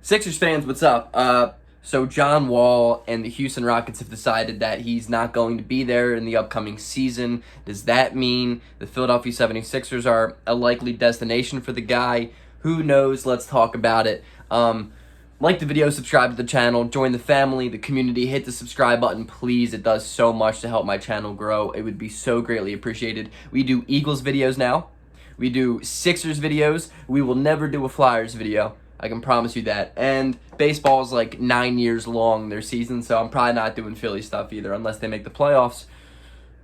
Sixers fans, what's up? So John Wall and the Houston Rockets have decided that he's not going to be there in the upcoming season. Does that mean the Philadelphia 76ers are a likely destination for the guy? Who knows? Let's talk about it. Like the video, subscribe to the channel, join the family, the community, hit the subscribe button, please. It does so much to help my channel grow. It would be so greatly appreciated. We do Eagles videos now. We do Sixers videos. We will never do a Flyers video. I can promise you that. And baseball is like 9 years long, their season, so I'm probably not doing Philly stuff either unless they make the playoffs.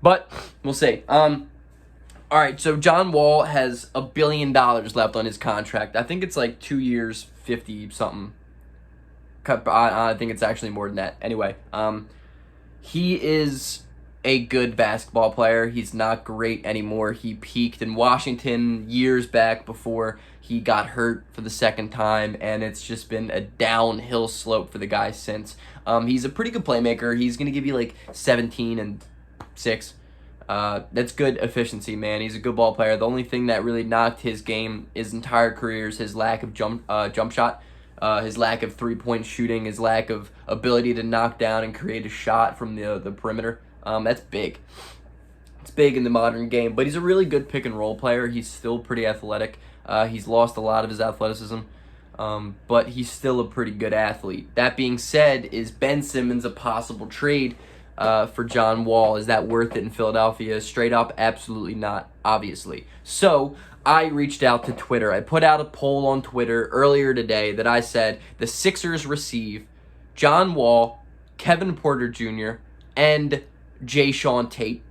But we'll see. All right, so John Wall has $1 billion left on his contract. I think it's like 2 years, 50-something. I think it's actually more than that. Anyway, he is a good basketball player. He's not great anymore. He peaked in Washington years back before he got hurt for the second time, and it's just been a downhill slope for the guy since. He's a pretty good playmaker. He's going to give you like 17 and 6. That's good efficiency, man. He's a good ball player. The only thing that really knocked his game, his entire career, is his lack of jump shot. His lack of three-point shooting, his lack of ability to knock down and create a shot from the perimeter. That's big. It's big in the modern game, but he's a really good pick-and-roll player. He's still pretty athletic. He's lost a lot of his athleticism, but he's still a pretty good athlete. That being said, is Ben Simmons a possible trade for John Wall? Is that worth it in Philadelphia? Straight up, absolutely not, obviously. So I reached out to Twitter. I put out a poll on Twitter earlier today that I said the Sixers receive John Wall, Kevin Porter Jr., and Jae'Sean Tate.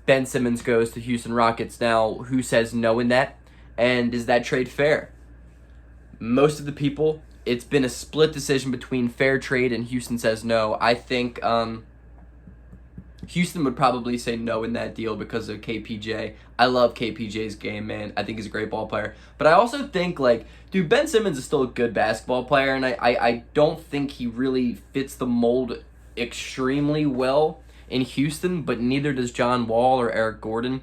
Ben Simmons goes to Houston Rockets. Now, who says no in that? And is that trade fair? Most of the people, it's been a split decision between fair trade and Houston says no. I think Houston would probably say no in that deal because of KPJ. I love KPJ's game, man. I think he's a great ball player. But I also think, like, dude, Ben Simmons is still a good basketball player, and I don't think he really fits the mold extremely well in Houston, but neither does John Wall or Eric Gordon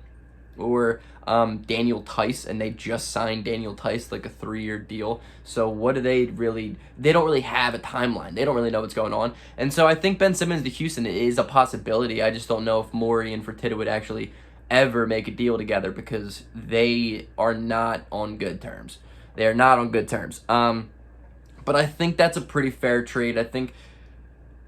or Daniel Tice, and they just signed Daniel Tice like a 3-year deal. So what do they don't really have a timeline. They don't really know what's going on. And so I think Ben Simmons to Houston is a possibility. I just don't know if Morey and Fertitta would actually ever make a deal together because they are not on good terms. They are not on good terms. But I think that's a pretty fair trade. I think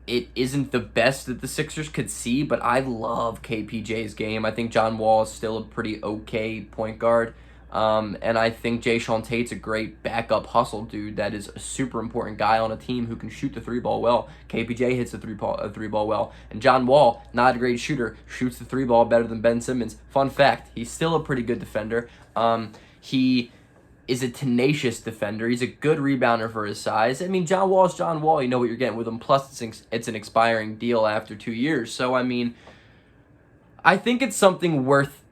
it isn't the best that the Sixers could see, but I love KPJ's game. I think John Wall is still a pretty okay point guard. And I think Jae'Sean Tate's a great backup hustle dude that is a super important guy on a team who can shoot the 3-ball well. KPJ hits the 3-ball well. And John Wall, not a great shooter, shoots the 3-ball better than Ben Simmons. Fun fact, he's still a pretty good defender. He is a tenacious defender. He's a good rebounder for his size. I mean, John Wall is John Wall. You know what you're getting with him. Plus, it's an expiring deal after 2 years. So, I mean, I think it's something worth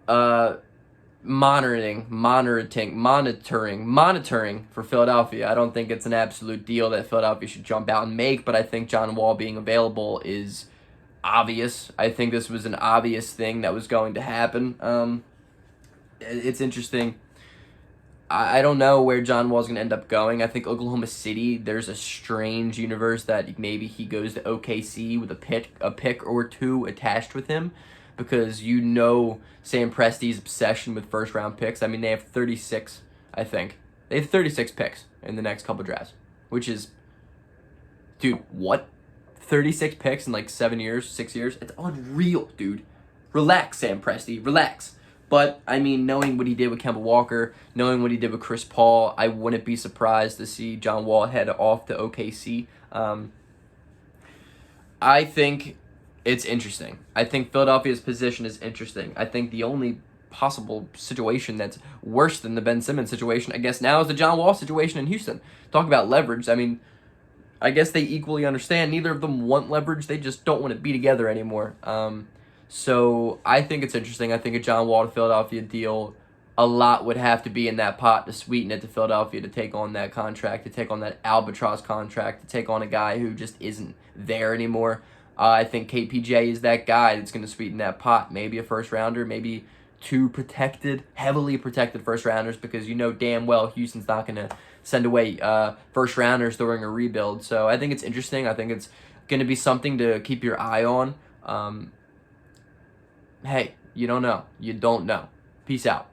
monitoring for Philadelphia. I don't think it's an absolute deal that Philadelphia should jump out and make, but I think John Wall being available is obvious. I think this was an obvious thing that was going to happen. It's interesting. I don't know where John Wall's going to end up going. I think Oklahoma City, there's a strange universe that maybe he goes to OKC with a pick or two attached with him because you know Sam Presti's obsession with first-round picks. I mean, they have 36, I think. They have 36 picks in the next couple drafts, which is, dude, what? 36 picks in like 6 years? It's unreal, dude. Relax, Sam Presti, relax. But, I mean, knowing what he did with Kemba Walker, knowing what he did with Chris Paul, I wouldn't be surprised to see John Wall head off to OKC. I think it's interesting. I think Philadelphia's position is interesting. I think the only possible situation that's worse than the Ben Simmons situation, I guess now, is the John Wall situation in Houston. Talk about leverage. I mean, I guess they equally understand. Neither of them want leverage. They just don't want to be together anymore. So I think it's interesting. I think a John Wall to Philadelphia deal, a lot would have to be in that pot to sweeten it to Philadelphia to take on that contract, to take on that albatross contract, to take on a guy who just isn't there anymore. I think KPJ is that guy that's going to sweeten that pot. Maybe a first-rounder, maybe 2 heavily protected first-rounders, because you know damn well Houston's not going to send away first rounders during a rebuild. So I think it's interesting. I think it's going to be something to keep your eye on. Hey, you don't know. You don't know. Peace out.